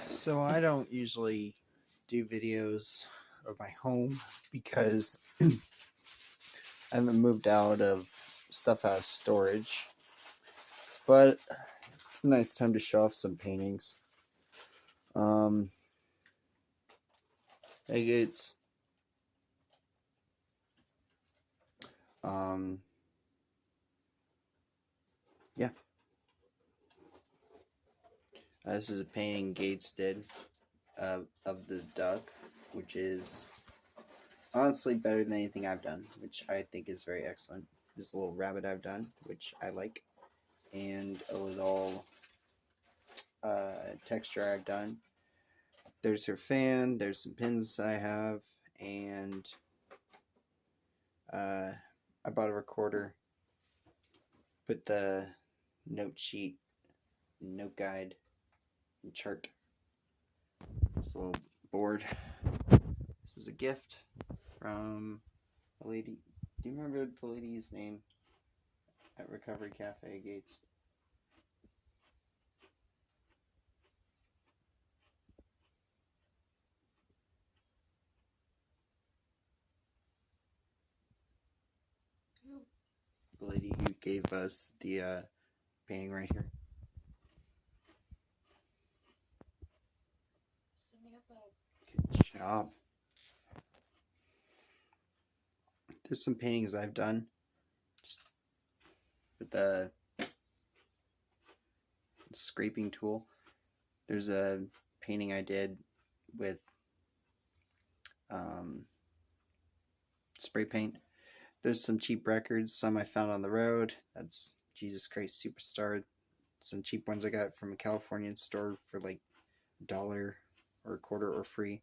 So I don't usually do videos of my home because I haven't moved out of stuff out of storage. But it's a nice time to show off some paintings. Um, it's um, yeah. This is a painting Gates did of the duck, which is honestly better than anything I've done, which I think is very excellent. This little rabbit I've done, which I like, and a little texture I've done. There's her fan, there's some pins I have, and I bought a recorder, put the note sheet, note guide, and chart. This little board. This was a gift from a lady. Do you remember the lady's name at Recovery Cafe Gates? The lady who gave us the painting right here. Good job. There's some paintings I've done just with the scraping tool. There's a painting I did with spray paint. There's some cheap records, some I found on the road. That's Jesus Christ Superstar. Some cheap ones I got from a Californian store for like $1 or a quarter or free.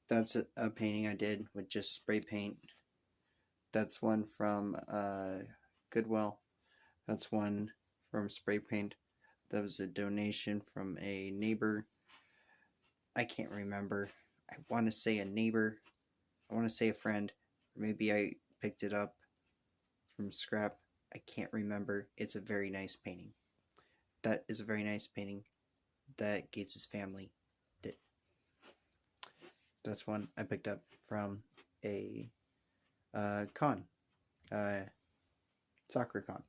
That's a painting I did with just spray paint. That's one from Goodwill. That's one from spray paint. That was a donation from a neighbor. I can't remember. I want to say a neighbor. I want to say a friend. Or maybe I picked it up from scrap. I can't remember. It's a very nice painting. That is a very nice painting that Gates' family did. That's one I picked up from a con. Soccer con.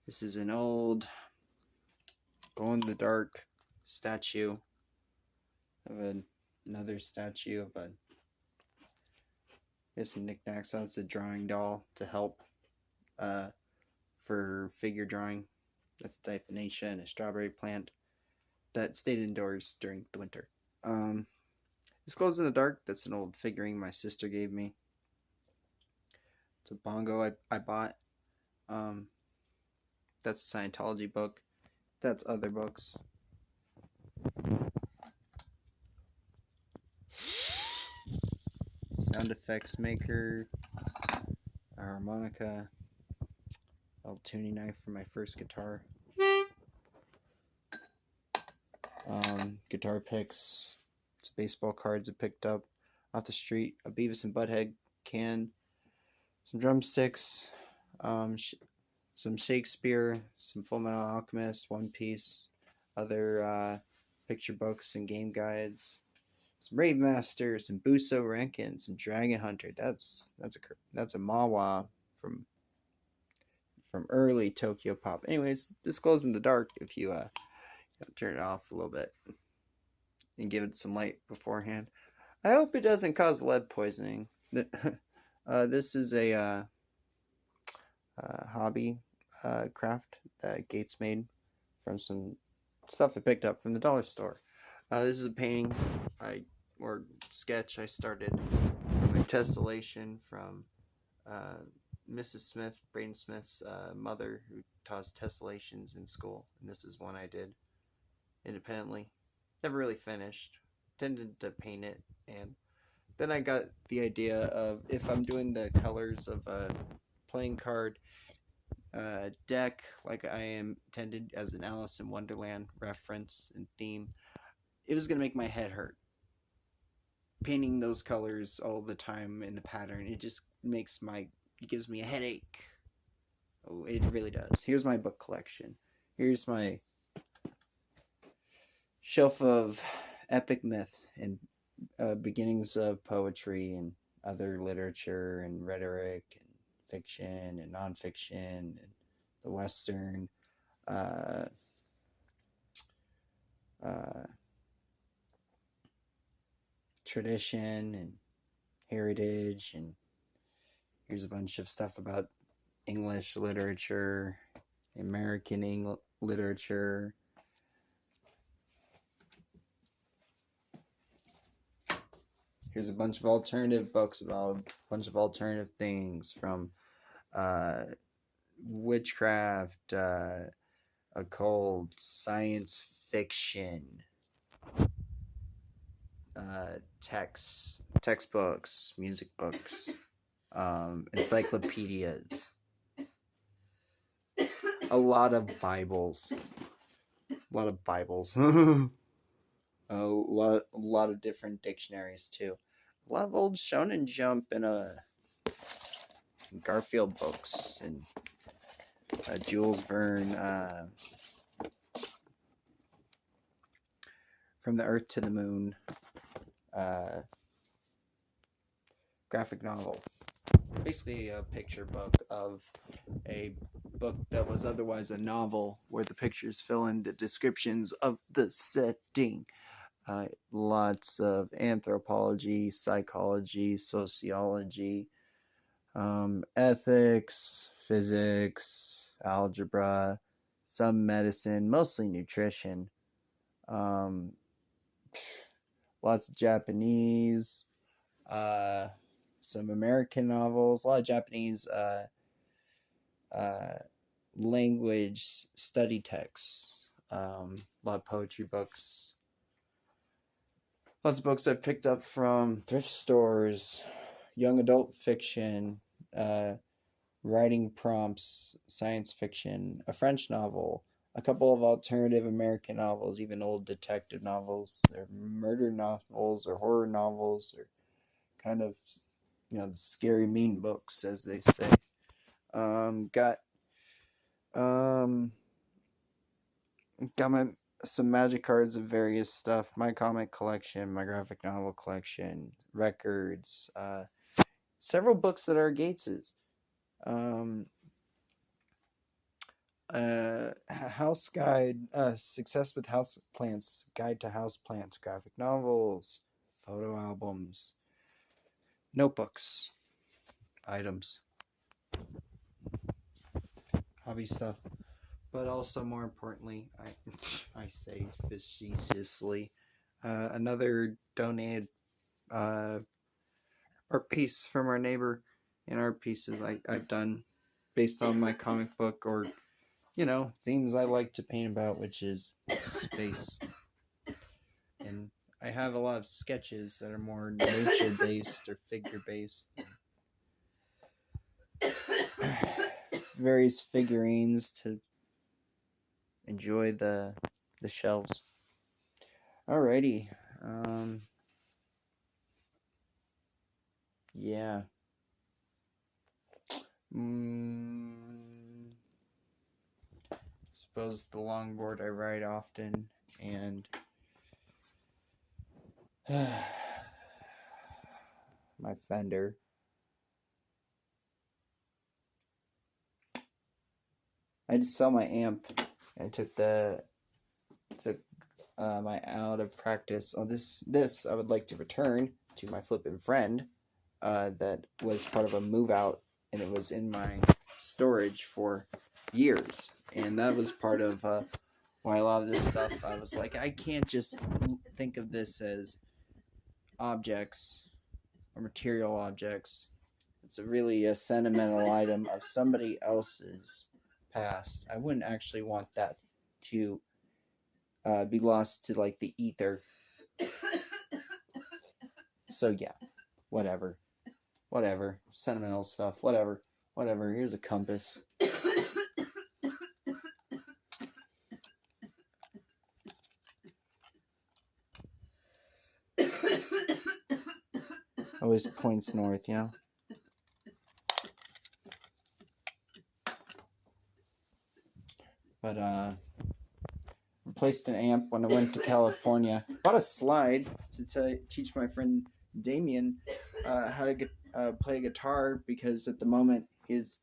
This is an old glow-in-the-dark statue of another statue of a... There's some knickknacks. That's a drawing doll to help for figure drawing. That's a Diphanatia and a strawberry plant that stayed indoors during the winter. This glows in the dark. That's an old figurine my sister gave me. It's a bongo I bought. That's a Scientology book. That's other books. Sound effects maker, a harmonica, a tuning knife for my first guitar, guitar picks, some baseball cards I picked up off the street, a Beavis and Butthead can, some drumsticks, some Shakespeare, some Full Metal Alchemist, One Piece, other picture books and game guides, some Rave Master, some Buso Rankin, some Dragon Hunter. That's a Mawa from early Tokyo Pop. Anyways, this glows in the dark if you turn it off a little bit and give it some light beforehand. I hope it doesn't cause lead poisoning. This is a hobby craft that Gates made from some stuff I picked up from the dollar store. This is a painting or sketch I started from a tessellation from Mrs. Smith, Braden Smith's mother, who taught us tessellations in school. And this is one I did independently. Never really finished. Tended to paint it, and then I got the idea of, if I'm doing the colors of a playing card deck, like I am intended as an Alice in Wonderland reference and theme, it was going to make my head hurt. Painting those colors all the time in the pattern, it just it gives me a headache. Oh, it really does. Here's my book collection. Here's my shelf of epic myth and beginnings of poetry and other literature and rhetoric and fiction and nonfiction and the Western uh, uh, tradition and heritage. And here's a bunch of stuff about English literature, American literature. Here's a bunch of alternative books about a bunch of alternative things, from witchcraft, occult, science fiction, textbooks, music books, encyclopedias, a lot of Bibles, a lot of different dictionaries too, a lot of old Shonen Jump and Garfield books and Jules Verne, From the Earth to the Moon, graphic novel. Basically a picture book of a book that was otherwise a novel, where the pictures fill in the descriptions of the setting. Lots of anthropology, psychology, sociology, ethics, physics, algebra, some medicine, mostly nutrition. Lots of Japanese, some American novels, a lot of Japanese language study texts, a lot of poetry books, lots of books I've picked up from thrift stores, young adult fiction, writing prompts, science fiction, a French novel, a couple of alternative American novels, even old detective novels, or murder novels, or horror novels, or kind of, the scary mean books, as they say. Got some magic cards of various stuff, my comic collection, my graphic novel collection, records, several books that are Gates's. House guide, success with house plants, guide to house plants, graphic novels, photo albums, notebooks, items, hobby stuff, but also more importantly, I say facetiously, another donated art piece from our neighbor, and art pieces I've done based on my comic book, or themes I like to paint about, which is space. And I have a lot of sketches that are more nature based or figure based. Various figurines to enjoy the shelves. Alrighty. Yeah. Suppose the longboard I ride often, and my Fender. I had to sell my amp. I took my out of practice. Oh, this I would like to return to my flippin' friend. That was part of a move out, and it was in my storage for years. And that was part of why a lot of this stuff, I was like, I can't just think of this as objects or material objects. It's really a sentimental item of somebody else's past. I wouldn't actually want that to be lost to like the ether. So yeah, whatever, sentimental stuff, whatever. Here's a compass. Always points north, But replaced an amp when I went to California. Bought a slide to teach my friend Damien how to play guitar, because at the moment his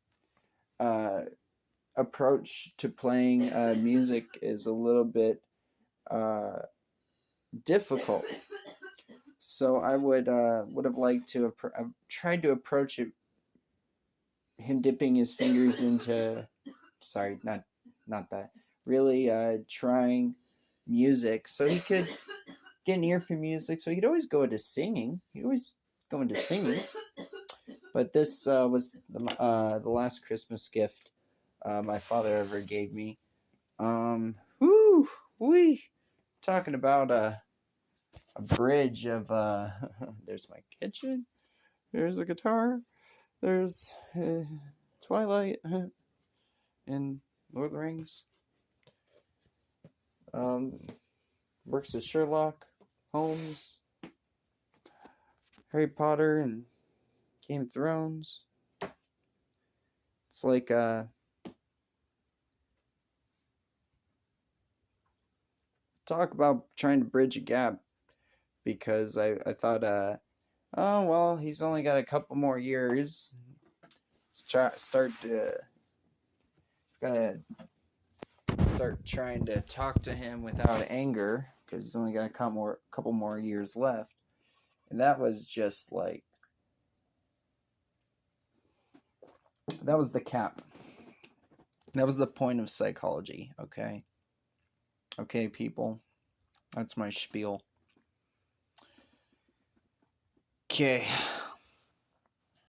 approach to playing music is a little bit difficult. So I would have liked to have tried to approach it, him dipping his fingers into, sorry, not that, really trying music so he could get an ear for music, so he could always go into singing. He'd always go into singing. But this was the last Christmas gift my father ever gave me. We talking about a bridge of there's my kitchen, there's a guitar, there's Twilight and Lord of the Rings. Works as Sherlock Holmes, Harry Potter, and Game of Thrones. It's like talk about trying to bridge a gap, because I thought oh well, he's only got a couple more years. Start trying to talk to him without anger, because he's only got a couple more years left. And that was just like, that was the cap. That was the point of psychology. Okay, people, that's my spiel. Okay.